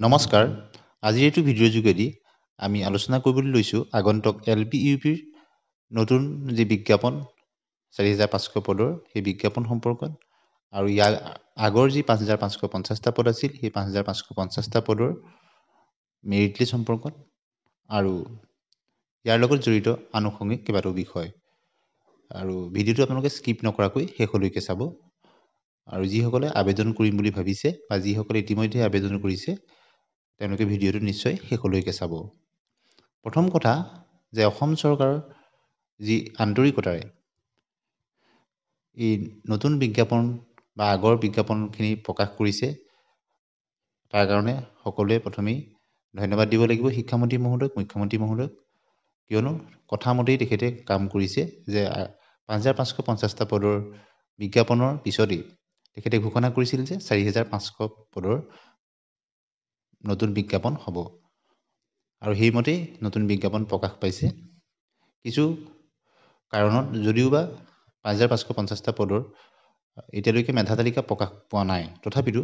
নমস্কাৰ আজিৰ এইটো ভিডিঅ'ৰ যোগেদি আমি আলোচনা কৰিবলৈ লৈছোঁ আগন্তুক LP/UPৰ নতুন যি বিজ্ঞাপন ৪৫০০ পদৰ সেই বিজ্ঞাপন সম্পৰ্কত আৰু ইয়াৰ আগৰ যি ৫৫৫০টা পদ আছিল সেই ৫৫৫০টা পদৰ মেৰিট লিষ্ট সম্পৰ্কত আৰু ইয়াৰ লগত জড়িত আনুষংগিক কেইবাটাও বিষয় আৰু ভিডিঅ'টো আপোনালোকে স্কিপ নকৰাকৈ শেষলৈকে চাব আৰু যিসকলে আবেদন কৰিম বুলি ভাবিছে বা যিসকলে ইতিমধ্যে আবেদন কৰিছে তেওঁলোকে ভিডিঅ'টো নিশ্চয় শেষলৈকে চাব। প্ৰথম কথা যে অসম চৰকাৰৰ যি আন্তৰিকতাৰে এই নতুন বিজ্ঞাপন বা আগৰ বিজ্ঞাপনখিনি প্ৰকাশ কৰিছে তাৰ কাৰণে সকলোৱে প্ৰথমেই ধন্যবাদ দিব লাগিব শিক্ষামন্ত্ৰী মহোদয়ক, মুখ্যমন্ত্ৰী মহোদয়ক, কিয়নো কথামতেই তেখেতে কাম কৰিছে যে ৫৫৫০টা পদৰ বিজ্ঞাপনৰ পিছতেই তেখেতে ঘোষণা কৰিছিল যে ৪৫০০ পদৰ নতুন বিজ্ঞাপন হ'ব আৰু সেইমতেই নতুন বিজ্ঞাপন প্ৰকাশ পাইছে। কিছু কাৰণত যদিও বা ৫৫৫০টা পদৰ এতিয়ালৈকে মেধা তালিকা প্ৰকাশ পোৱা নাই, তথাপিতো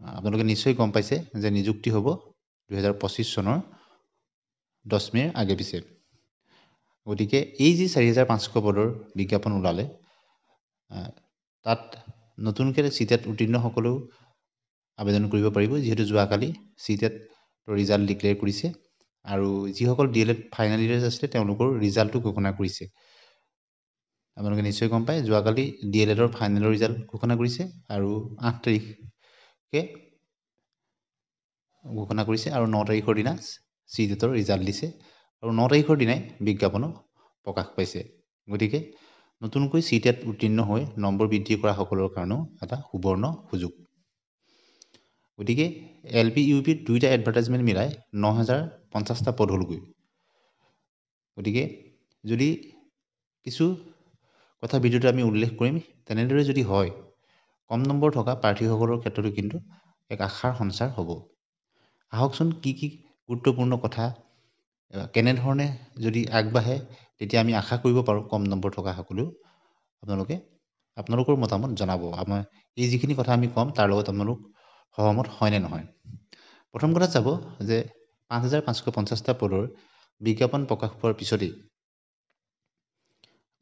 আপোনালোকে নিশ্চয় গম পাইছে যে নিযুক্তি হ'ব ২০২৫ চনৰ ১০ মে'ৰ আগে পিছে। গতিকে এই যি ৪৫০০ পদৰ বিজ্ঞাপন ওলালে তাত নতুনকৈ চিটেট উত্তীৰ্ণসকলেও আবেদন কৰিব পাৰিব, যিহেতু যোৱাকালি চিটেটৰ ৰিজাল্ট ডিক্লেয়াৰ কৰিছে আৰু যিসকল DLED ফাইনেল ইয়াৰ্ছ আছিলে তেওঁলোকৰ ৰিজাল্টটো ঘোষণা কৰিছে। আপোনালোকে নিশ্চয় গম পায় যোৱাকালি DLEDৰ ফাইনেলৰ ৰিজাল্ট ঘোষণা কৰিছে আৰু ৮ তাৰিখে ঘোষণা কৰিছে আৰু ৯ তাৰিখৰ দিনা চিটেটৰ ৰিজাল্ট দিছে আৰু ৯ তাৰিখৰ দিনাই বিজ্ঞাপনো প্ৰকাশ পাইছে। গতিকে নতুনকৈ চিটেট উত্তীৰ্ণ হৈ নম্বৰ বৃদ্ধি কৰা সকলৰ কাৰণেও এটা সুবৰ্ণ সুযোগ। গতিকে LP/UPত দুইটা এডভাৰটাইজমেণ্ট মিলাই ৯০৫০টা পদ হ'লগৈ। গতিকে যদি কিছু কথা ভিডিঅ'টো আমি উল্লেখ কৰিম, তেনেদৰে যদি হয় কম নম্বৰ থকা প্ৰাৰ্থীসকলৰ ক্ষেত্ৰতো কিন্তু এক আশাৰ সঞ্চাৰ হ'ব। আহকচোন কি কি গুৰুত্বপূৰ্ণ কথা কেনেধৰণে যদি আগবাঢ়ে তেতিয়া আমি আশা কৰিব পাৰোঁ কম নম্বৰ থকা সকলেও আপোনালোকে আপোনালোকৰ মতামত জনাব। আমাৰ এই যিখিনি কথা আমি ক'ম তাৰ লগত আপোনালোক সহমত হয়নে নহয়। প্ৰথম কথা চাব যে ৫৫৫০টা পদৰ বিজ্ঞাপন প্ৰকাশ পোৱাৰ পিছতেই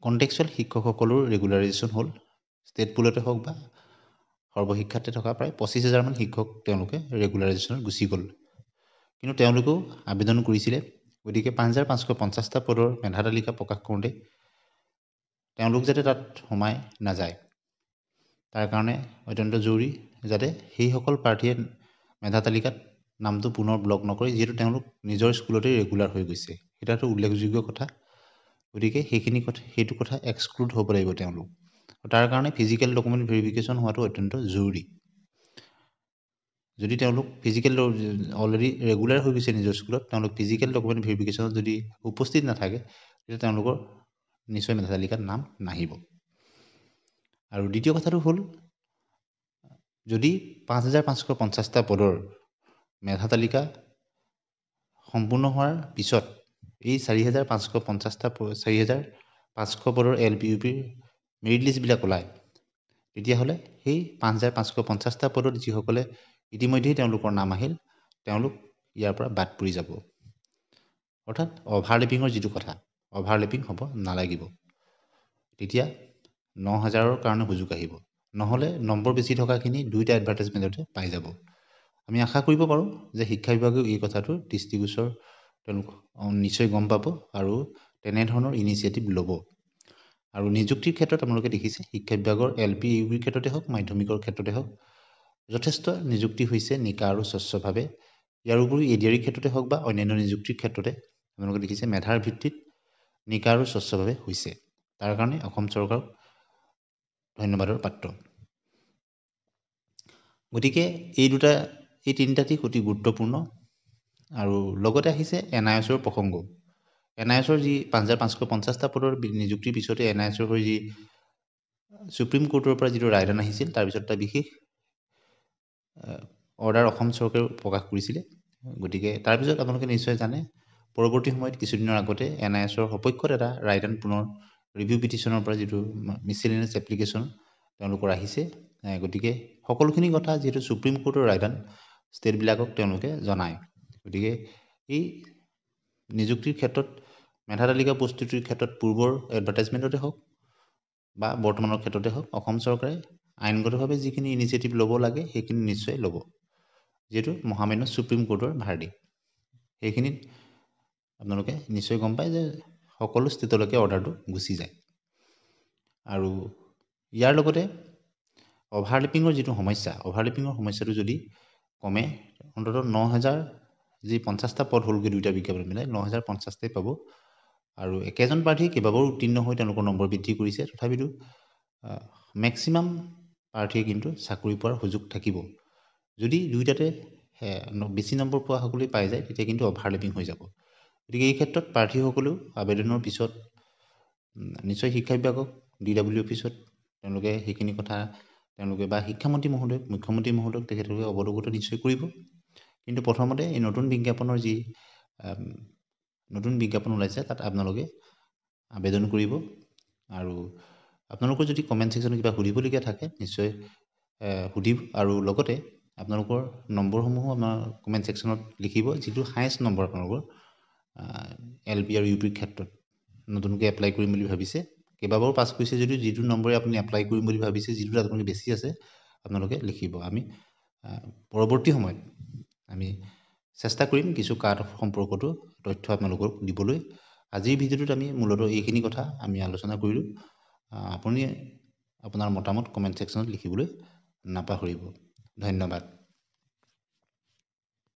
কণ্টেক্সুৱেল শিক্ষকসকলৰ ৰেগুলাৰাইজেশ্যন হ'ল। ষ্টেট পুলতে হওক বা সৰ্বশিক্ষাতে থকা প্ৰায় ২৫,০০০মান শিক্ষক তেওঁলোকে ৰেগুলাৰাইজেশ্যনত গুচি গ'ল, কিন্তু তেওঁলোকেও আবেদন কৰিছিলে। গতিকে ৫৫৫০টা পদৰ মেধা তালিকা প্ৰকাশ কৰোঁতে তেওঁলোক যাতে তাত সোমাই নাযায় তাৰ কাৰণে অত্যন্ত জৰুৰী যাতে সেইসকল প্ৰাৰ্থীয়ে মেধা তালিকাত নামটো পুনৰ ব্লক নকৰে, যিহেতু তেওঁলোক নিজৰ স্কুলতেই ৰেগুলাৰ হৈ গৈছে। সেইটো এটা উল্লেখযোগ্য কথা। গতিকে সেইটো কথা এক্সক্লুড হ'ব লাগিব তেওঁলোক। তাৰ কাৰণে ফিজিকেল ডকুমেণ্ট ভেৰিফিকেশ্যন হোৱাটো অত্যন্ত জৰুৰী। যদি তেওঁলোক ফিজিকেল অলৰেডি ৰেগুলাৰ হৈ গৈছে নিজৰ স্কুলত, তেওঁলোক ফিজিকেল ডকুমেণ্ট ভেৰিফিকেশ্যনত যদি উপস্থিত নাথাকে তেতিয়া তেওঁলোকৰ নিশ্চয় মেধা তালিকাত নাম নাহিব। আৰু দ্বিতীয় কথাটো হ'ল যদি ৫৫৫০টা পদৰ মেধা তালিকা সম্পূৰ্ণ হোৱাৰ পিছত এই ৪৫৫০ পদৰ LP/UPৰ মেৰিট লিষ্টবিলাক ওলায়, তেতিয়াহ'লে সেই ৫৫৫০টা পদত যিসকলে ইতিমধ্যেই তেওঁলোকৰ নাম আহিল তেওঁলোক ইয়াৰ পৰা বাদ পৰি যাব। অৰ্থাৎ অভাৰলেপিঙৰ যিটো কথা, অভাৰলেপিং হ'ব নালাগিব। তেতিয়া ৯,০০০ৰ কাৰণে সুযোগ আহিব, নহ'লে নম্বৰ বেছি থকাখিনি দুইটা এডভাৰটাইজমেণ্টতে পাই যাব। আমি আশা কৰিব পাৰোঁ যে শিক্ষা বিভাগেও এই কথাটোৰ দৃষ্টিগোচৰ তেওঁলোক নিশ্চয় গম পাব আৰু তেনেধৰণৰ ইনিচিয়েটিভ ল'ব। আৰু নিযুক্তিৰ ক্ষেত্ৰত আপোনালোকে দেখিছে শিক্ষা বিভাগৰ LP/UPৰ ক্ষেত্ৰতে হওক মাধ্যমিকৰ ক্ষেত্ৰতে হওক যথেষ্ট নিযুক্তি হৈছে নিকা আৰু স্বচ্ছভাৱে। ইয়াৰ উপৰিও ADR ক্ষেত্ৰতে হওক বা অন্যান্য নিযুক্তিৰ ক্ষেত্ৰতে আপোনালোকে দেখিছে মেধাৰ ভিত্তিত নিকা আৰু স্বচ্ছভাৱে হৈছে। তাৰ কাৰণে অসম চৰকাৰক ধন্যবাদৰ পাত্ৰ। গতিকে এই তিনিটাটি অতি গুৰুত্বপূৰ্ণ। আৰু লগতে আহিছে NISৰ প্ৰসংগ। NISৰ যি ৫৫৫০টা পদৰ নিযুক্তিৰ পিছতে NISৰ হৈ যি সুপ্ৰিম কোৰ্টৰ পৰা যিটো ৰায়দান আহিছিল তাৰপিছত এটা বিশেষ অৰ্ডাৰ অসম চৰকাৰেও প্ৰকাশ কৰিছিলে। গতিকে তাৰপিছত আপোনালোকে নিশ্চয় জানে পৰৱৰ্তী সময়ত কিছুদিনৰ আগতে NISৰ সপক্ষত এটা ৰায়দান পুনৰ ৰিভিউ পিটিশ্যনৰ পৰা যিটো মিছেলেনিয়াছ এপ্লিকেশ্যন তেওঁলোকৰ আহিছে। গতিকে সকলোখিনি কথা যিহেতু সুপ্ৰিম কোৰ্টৰ ৰায়দান ষ্টেটবিলাকক তেওঁলোকে জনায়। গতিকে এই নিযুক্তিৰ ক্ষেত্ৰত মেধা তালিকা প্ৰস্তুতিৰ ক্ষেত্ৰত পূৰ্বৰ এডভাৰটাইজমেণ্টতে হওক বা বৰ্তমানৰ ক্ষেত্ৰতে হওক অসম চৰকাৰে আইনগতভাৱে যিখিনি ইনিচিয়েটিভ ল'ব লাগে সেইখিনি নিশ্চয় ল'ব, যিহেতু মহামান্য সুপ্ৰিম কোৰ্টৰ ভাৰ্ডিক্ট। সেইখিনিত আপোনালোকে নিশ্চয় গম পায় যে সকলো ষ্টেটলৈকে অৰ্ডাৰটো গুচি যায়। আৰু ইয়াৰ লগতে অভাৰলেপিঙৰ যিটো সমস্যা, অভাৰলেপিঙৰ সমস্যাটো যদি কমে অন্ততঃ 9,000 যি 50টা পদ হ'লগৈ দুইটা বিজ্ঞাপন মিলাই 9,050টাই পাব। আৰু একেজন প্ৰাৰ্থী কেইবাবাৰো উত্তীৰ্ণ হৈ তেওঁলোকৰ নম্বৰ বৃদ্ধি কৰিছে, তথাপিতো মেক্সিমাম প্ৰাৰ্থীয়ে কিন্তু চাকৰি পোৱাৰ সুযোগ থাকিব। যদি দুইটাতে বেছি নম্বৰ পোৱা সকলোৱে পাই যায় তেতিয়া কিন্তু অভাৰলেপিং হৈ যাব। গতিকে এই ক্ষেত্ৰত প্ৰাৰ্থীসকলেও আবেদনৰ পিছত নিশ্চয় শিক্ষা বিভাগক DW অফিচত তেওঁলোকে সেইখিনি কথা তেওঁলোকে বা শিক্ষামন্ত্ৰী মহোদয়, মুখ্যমন্ত্ৰী মহোদয়ক তেখেতলোকে অৱগত নিশ্চয় কৰিব। কিন্তু প্ৰথমতে এই নতুন বিজ্ঞাপনৰ যি নতুন বিজ্ঞাপন ওলাইছে তাত আপোনালোকে আবেদন কৰিব। আৰু আপোনালোকৰ যদি কমেণ্ট ছেকশ্যনত কিবা সুধিবলগীয়া থাকে নিশ্চয় সুধিব। আৰু লগতে আপোনালোকৰ নম্বৰসমূহো আমাৰ কমেণ্ট ছেকশ্যনত লিখিব, যিটো হায়েষ্ট নম্বৰ আপোনালোকৰ LP আৰু UPৰ ক্ষেত্ৰত নতুনকৈ এপ্লাই কৰিম বুলি ভাবিছে। কেইবাবাৰো পাছ কৰিছে যদিও যিটো নম্বৰে আপুনি এপ্লাই কৰিম বুলি ভাবিছে, যিটো আপোনালোকে বেছি আছে আপোনালোকে লিখিব। আমি পৰৱৰ্তী সময়ত আমি চেষ্টা কৰিম কিছু কাট অফ সম্পৰ্কতো তথ্য আপোনালোকক দিবলৈ। আজিৰ ভিডিঅ'টোত আমি মূলতঃ এইখিনি কথা আমি আলোচনা কৰিলোঁ। আপুনি আপোনাৰ মতামত কমেণ্ট ছেকশ্যনত লিখিবলৈ নাপাহৰিব। ধন্যবাদ।